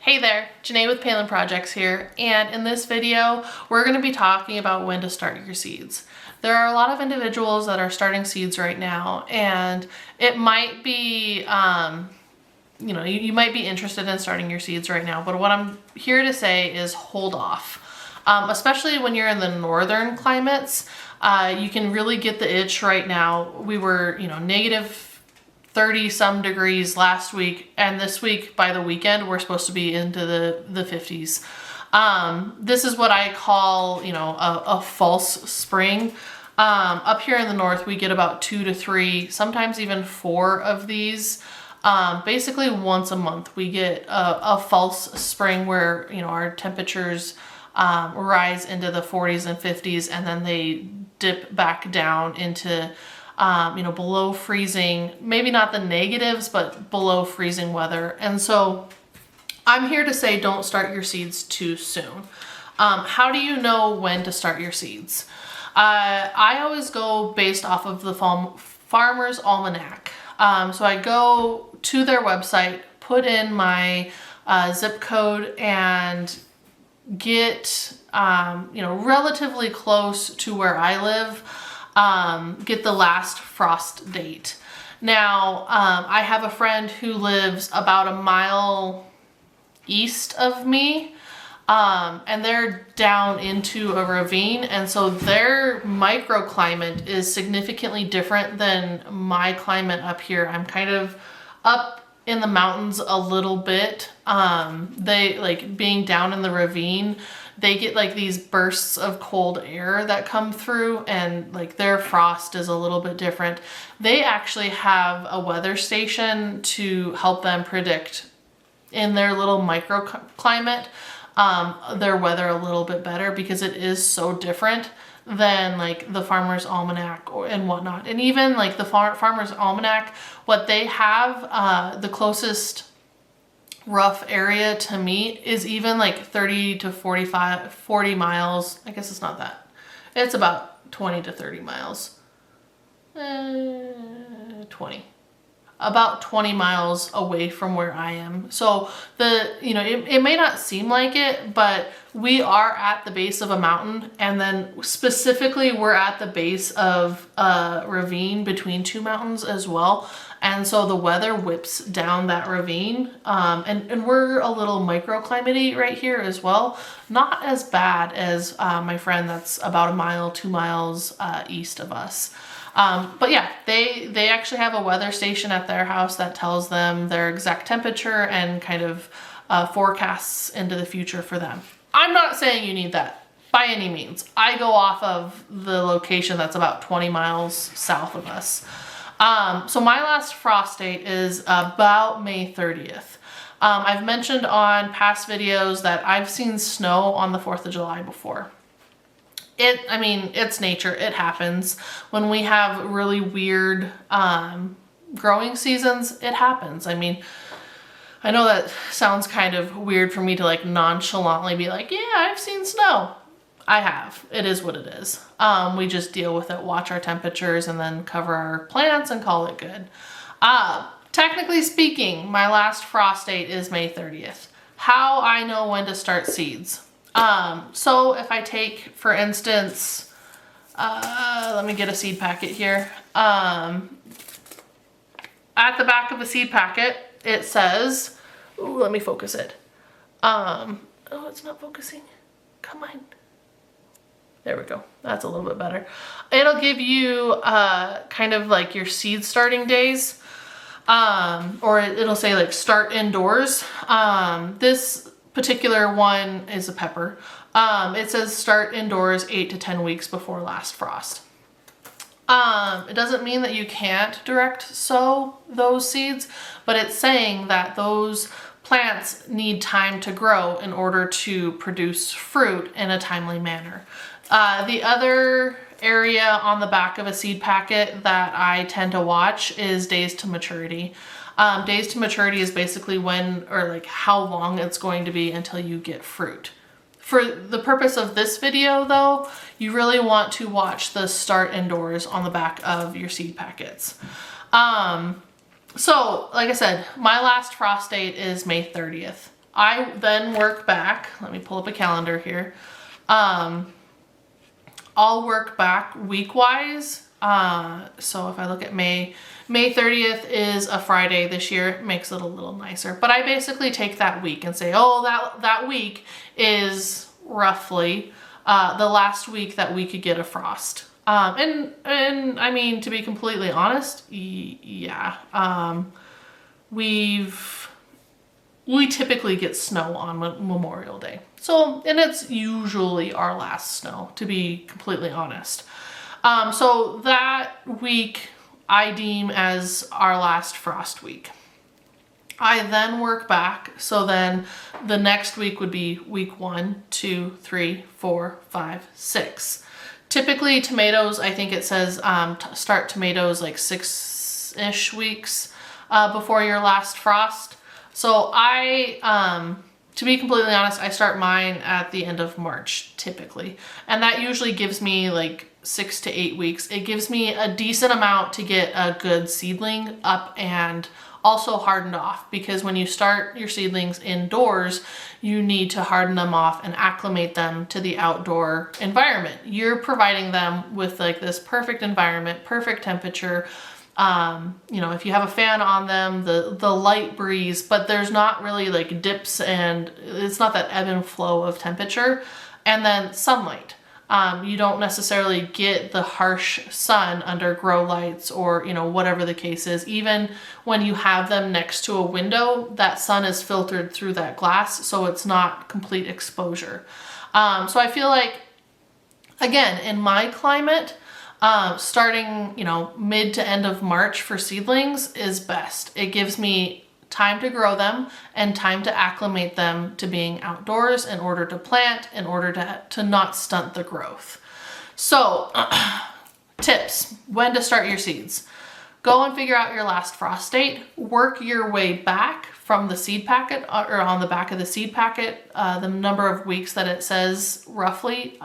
Hey there, Janae with Palin Projects here, and in this video, we're going to be talking about when to start your seeds. There are a lot of individuals that are starting seeds right now, and it might be, you might be interested in starting your seeds right now, but what I'm here to say is hold off. Especially when you're in the northern climates, you can really get the itch right now. We were, negative 30 some degrees last week, and this week by the weekend we're supposed to be into the 50s. This is what I call a false spring. Up here in the north we get about 2 to 3, sometimes even 4 of these. Basically once a month we get a false spring where our temperatures rise into the 40s and 50s, and then they dip back down into below freezing, maybe not the negatives, but below freezing weather. And so I'm here to say don't start your seeds too soon. How do you know when to start your seeds? I always go based off of the Farmer's Almanac. So I go to their website, put in my zip code, and get relatively close to where I live. Get the last frost date. Now, I have a friend who lives about a mile east of me, and they're down into a ravine, and so their microclimate is significantly different than my climate up here. I'm kind of up in the mountains a little bit. They, like, being down in the ravine, they get like these bursts of cold air that come through, and like their frost is a little bit different. They actually have a weather station to help them predict in their little microclimate their weather a little bit better, because it is so different than like the Farmer's Almanac and whatnot. And even like the Farmer's Almanac, what they have, the closest rough area to me is even like 30 to 40 miles. I guess it's not that. It's about 20 to 30 miles. 20. About 20 miles away from where I am. So it may not seem like it, but we are at the base of a mountain, and then specifically we're at the base of a ravine between 2 mountains as well. And so the weather whips down that ravine, and we're a little microclimate-y right here as well. Not as bad as my friend that's about a mile, 2 miles east of us. But yeah, they actually have a weather station at their house that tells them their exact temperature and kind of forecasts into the future for them. I'm not saying you need that by any means. I go off of the location that's about 20 miles south of us. So my last frost date is about May 30th. I've mentioned on past videos that I've seen snow on the 4th of July before. It's nature. It happens. When we have really weird growing seasons, it happens. I know that sounds kind of weird for me to like nonchalantly be like, yeah, I've seen snow. I have. It is what it is. We just deal with it, watch our temperatures, and then cover our plants and call it good. Technically speaking, my last frost date is May 30th. How I know when to start seeds. So if I take, for instance, let me get a seed packet here. At the back of a seed packet, it says, ooh, let me focus it. Oh, it's not focusing. Come on. There we go. That's a little bit better. It'll give you kind of like your seed starting days, or it'll say like start indoors. This particular one is a pepper. It says start indoors 8 to 10 weeks before last frost. It doesn't mean that you can't direct sow those seeds, but it's saying that those plants need time to grow in order to produce fruit in a timely manner. The other area on the back of a seed packet that I tend to watch is days to maturity. Days to maturity is basically when, or like how long it's going to be until you get fruit. For the purpose of this video though, you really want to watch the start indoors on the back of your seed packets. So like I said, my last frost date is May 30th. I then work back. Let me pull up a calendar here. I'll work back week-wise. So if I look at May 30th is a Friday this year. It makes it a little nicer. But I basically take that week and say, oh, that week is roughly the last week that we could get a frost. And I mean, to be completely honest, yeah. We typically get snow on Memorial Day. So, and it's usually our last snow, to be completely honest. So that week I deem as our last frost week. I then work back. So then the next week would be week 1, 2, 3, 4, 5, 6. Typically tomatoes, I think it says start tomatoes like 6-ish weeks before your last frost. So to be completely honest, I start mine at the end of March typically. And that usually gives me like 6 to 8 weeks. It gives me a decent amount to get a good seedling up and also hardened off, because when you start your seedlings indoors, you need to harden them off and acclimate them to the outdoor environment. You're providing them with like this perfect environment, perfect temperature. You know, if you have a fan on them, the light breeze, but there's not really like dips, and it's not that ebb and flow of temperature. And then sunlight. You don't necessarily get the harsh sun under grow lights or, you know, whatever the case is. Even when you have them next to a window, that sun is filtered through that glass, so it's not complete exposure. So I feel like, again, in my climate, starting, you know, mid to end of March for seedlings is best. It gives me time to grow them and time to acclimate them to being outdoors in order to plant, in order to not stunt the growth. So tips, when to start your seeds. Go and figure out your last frost date. Work your way back from the seed packet, or on the back of the seed packet, the number of weeks that it says roughly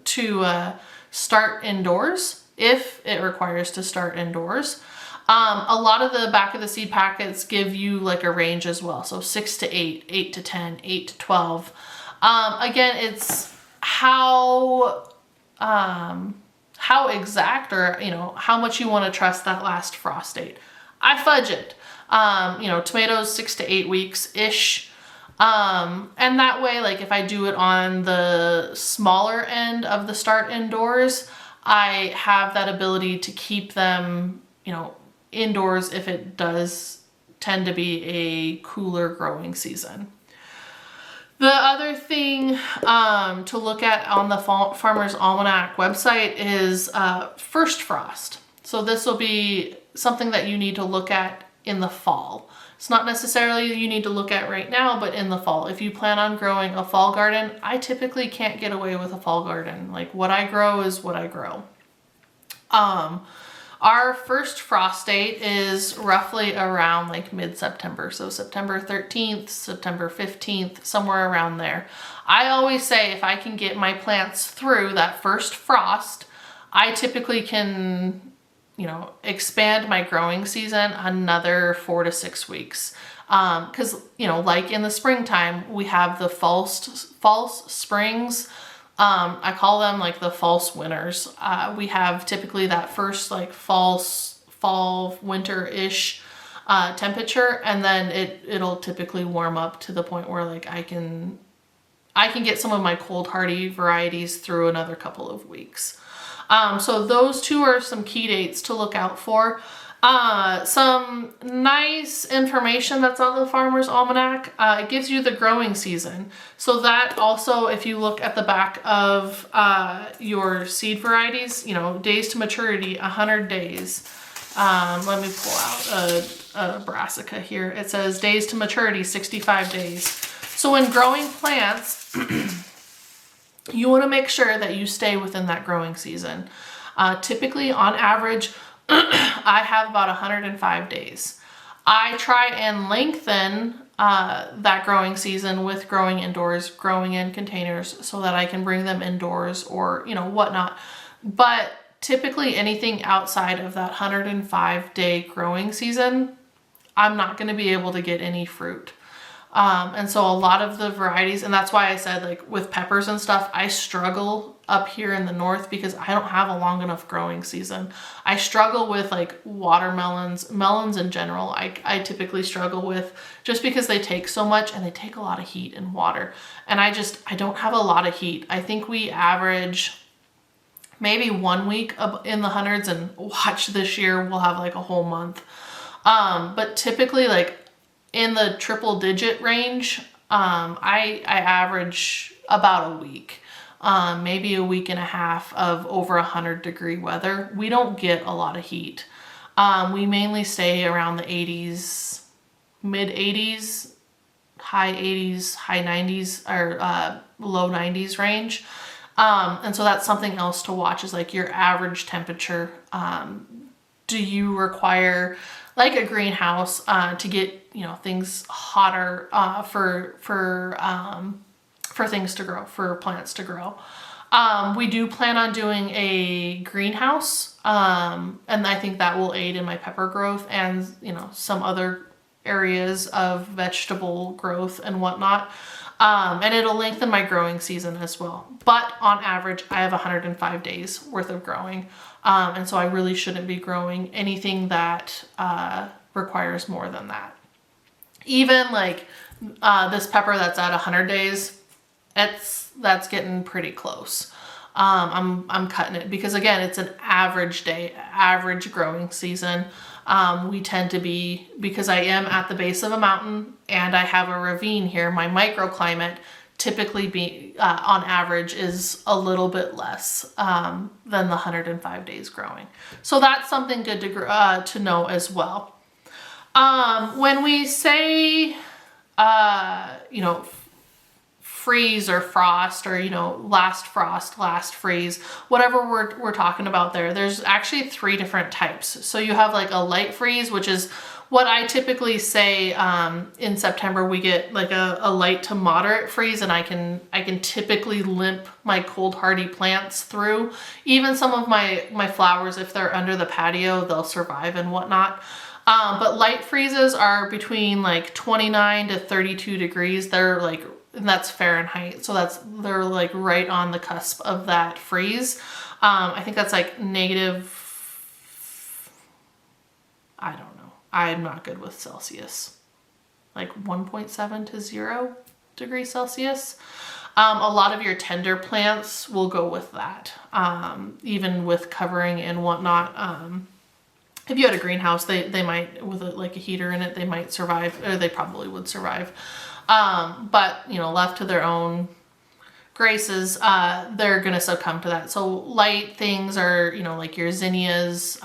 to start indoors, if it requires to start indoors. A lot of the back of the seed packets give you like a range as well. So 6 to 8, 8 to 10, 8 to 12. Again, it's how exact, or, you know, how much you want to trust that last frost date. I fudge it. You know, tomatoes 6 to 8 weeks-ish. And that way, like if I do it on the smaller end of the start indoors, I have that ability to keep them, you know, indoors if it does tend to be a cooler growing season. The other thing to look at on the Farmer's Almanac website is first frost. So this will be something that you need to look at in the fall. It's not necessarily you need to look at right now, but in the fall. If you plan on growing a fall garden, I typically can't get away with a fall garden. Like, what I grow is what I grow. Our first frost date is roughly around like mid-September. So September 13th, September 15th, somewhere around there. I always say if I can get my plants through that first frost, I typically can, you know, expand my growing season another 4 to 6 weeks. Because, you know, like in the springtime, we have the false springs. I call them like the false winters. We have typically that first like fall, winter-ish temperature, and then it'll typically warm up to the point where like I can get some of my cold hardy varieties through another couple of weeks. So those two are some key dates to look out for. Some nice information that's on the Farmer's Almanac. It gives you the growing season. So that also, if you look at the back of your seed varieties, you know, days to maturity, 100 days. Let me pull out a brassica here. It says days to maturity, 65 days. So when growing plants, you want to make sure that you stay within that growing season. Typically, on average, I have about 105 days. I try and lengthen that growing season with growing indoors, growing in containers, so that I can bring them indoors or, you know, whatnot. But typically anything outside of that 105-day growing season, I'm not going to be able to get any fruit. And so a lot of the varieties, and that's why I said like with peppers and stuff, I struggle up here in the north because I don't have a long enough growing season. I struggle with like watermelons, melons in general. I typically struggle with just because they take so much and they take a lot of heat and water. And I don't have a lot of heat. I think we average maybe 1 week in the hundreds, and watch this year we'll have like a whole month. But typically like in the triple digit range, I average about a week, maybe a week and a half of over 100-degree weather. We don't get a lot of heat. We mainly stay around the 80s, mid 80s, high 80s, high 90s, or low 90s range. And so that's something else to watch, is like your average temperature. Do you require like a greenhouse to get, things hotter for things to grow, for plants to grow? We do plan on doing a greenhouse, and I think that will aid in my pepper growth and, some other areas of vegetable growth and whatnot. And it'll lengthen my growing season as well. But on average, I have 105 days worth of growing. And so I really shouldn't be growing anything that requires more than that. Even like this pepper that's at 100 days, that's getting pretty close. I'm cutting it because, again, it's an average growing season. We tend to be, because I am at the base of a mountain and I have a ravine here, my microclimate typically on average is a little bit less than the 105 days growing. So that's something good to know as well. When we say, freeze or frost, or, last frost, last freeze, whatever we're talking about there, there's actually 3 different types. So you have like a light freeze, which is what I typically say, in September we get like a light to moderate freeze, and I can typically limp my cold hardy plants through. Even some of my flowers, if they're under the patio, they'll survive and whatnot. But light freezes are between like 29 to 32 degrees. They're like, and that's Fahrenheit. So they're like right on the cusp of that freeze. I think that's like negative, I don't know. I'm not good with Celsius. Like 1.7 to 0 degrees Celsius. A lot of your tender plants will go with that. Even with covering and whatnot. If you had a greenhouse, they might, with like a heater in it, they might survive, or they probably would survive. But, left to their own graces, they're going to succumb to that. So light things are, like your zinnias,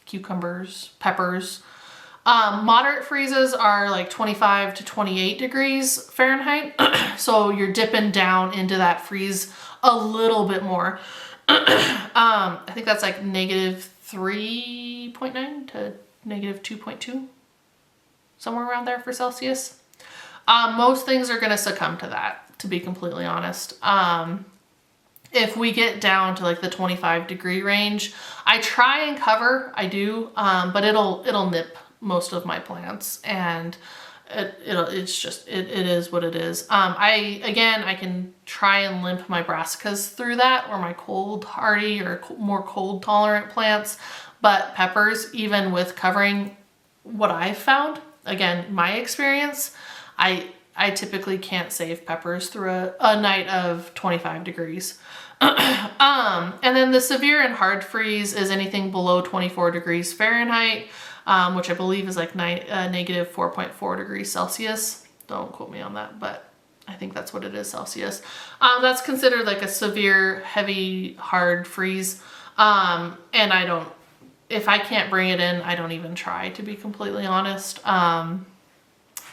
cucumbers, peppers. Moderate freezes are like 25 to 28 degrees Fahrenheit. So you're dipping down into that freeze a little bit more. I think that's like negative 3.9 to negative 2.2. Somewhere around there for Celsius. Most things are going to succumb to that, to be completely honest. If we get down to like the 25-degree range, I try and cover, I do, but it'll nip most of my plants, and it is what it is. I can try and limp my brassicas through that, or my cold hardy or more cold tolerant plants, but peppers, even with covering, what I've found, again, my experience, I typically can't save peppers through a night of 25 degrees. And then the severe and hard freeze is anything below 24 degrees Fahrenheit, which I believe is like negative 4.4 degrees Celsius. Don't quote me on that, but I think that's what it is, Celsius. That's considered like a severe, heavy, hard freeze. And if I can't bring it in, I don't even try, to be completely honest.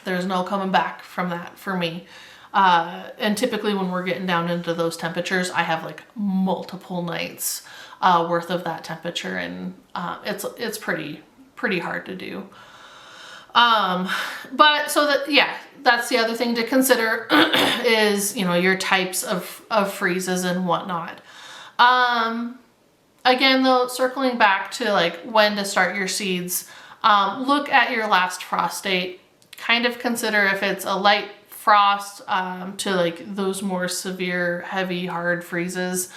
There's no coming back from that for me. And typically when we're getting down into those temperatures, I have like multiple nights worth of that temperature, and it's pretty hard to do. But so that, yeah, that's the other thing to consider is, your types of freezes and whatnot. Again, though, circling back to like when to start your seeds, look at your last frost date, kind of consider if it's a light frost to like those more severe, heavy, hard freezes.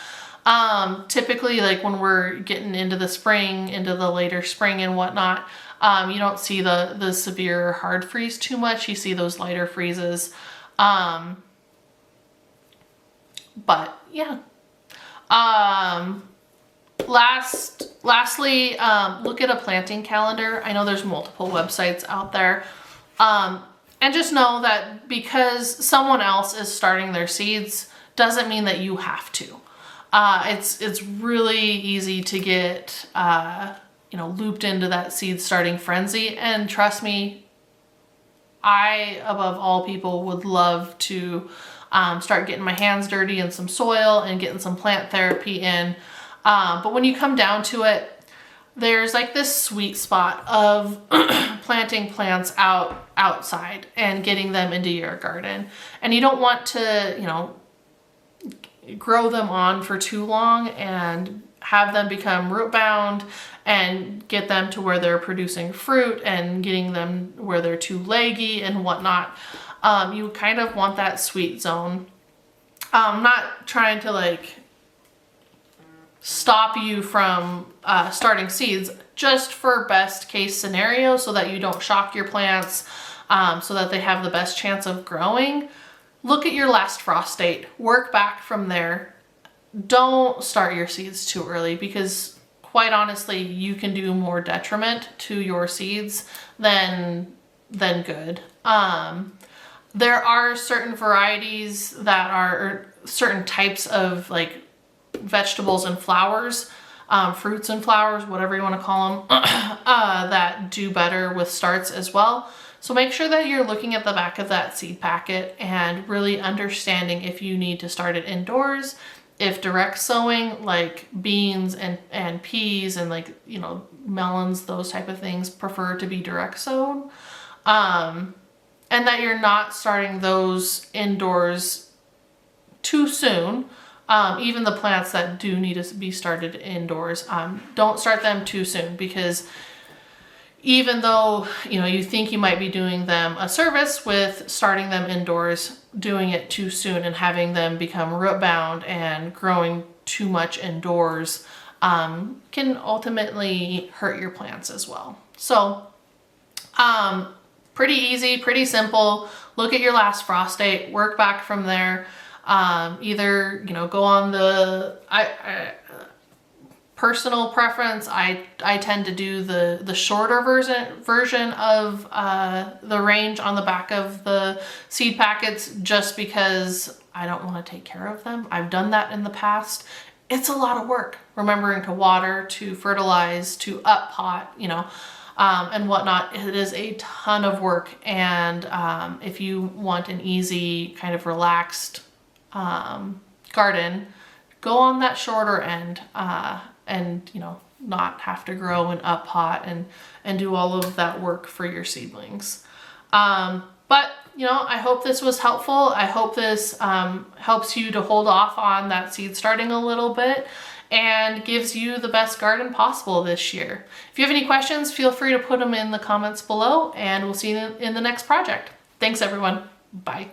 Typically, like when we're getting into the spring, into the later spring and whatnot, you don't see the severe hard freeze too much. You see those lighter freezes. But yeah. Lastly, look at a planting calendar. I know there's multiple websites out there. And just know that because someone else is starting their seeds doesn't mean that you have to. It's really easy to get, looped into that seed starting frenzy. And trust me, I, above all people, would love to start getting my hands dirty in some soil and getting some plant therapy in. But when you come down to it, there's like this sweet spot of planting plants outside and getting them into your garden. And you don't want to, grow them on for too long and have them become root bound and get them to where they're producing fruit and getting them where they're too leggy and whatnot. You kind of want that sweet zone. I'm not trying to like stop you from starting seeds, just for best case scenario so that you don't shock your plants, so that they have the best chance of growing. Look at your last frost date, work back from there. Don't start your seeds too early because quite honestly, you can do more detriment to your seeds than good. There are certain varieties that are, or certain types of like vegetables and flowers, fruits and flowers, whatever you want to call them, that do better with starts as well. So make sure that you're looking at the back of that seed packet and really understanding if you need to start it indoors, if direct sowing like beans and peas and like, melons, those type of things prefer to be direct sown. And that you're not starting those indoors too soon. Even the plants that do need to be started indoors, don't start them too soon, because even though, you think you might be doing them a service with starting them indoors, doing it too soon and having them become root bound and growing too much indoors can ultimately hurt your plants as well. So, pretty easy, pretty simple. Look at your last frost date, work back from there. Either, go on the personal preference. I tend to do the shorter version of the range on the back of the seed packets, just because I don't want to take care of them. I've done that in the past. It's a lot of work, remembering to water, to fertilize, to up pot, and whatnot. It is a ton of work. And if you want an easy, kind of relaxed garden, go on that shorter end, and not have to grow and up pot and do all of that work for your seedlings. But I hope this was helpful. I hope this helps you to hold off on that seed starting a little bit and gives you the best garden possible this year. If you have any questions, feel free to put them in the comments below, and we'll see you in the next project. Thanks everyone. Bye.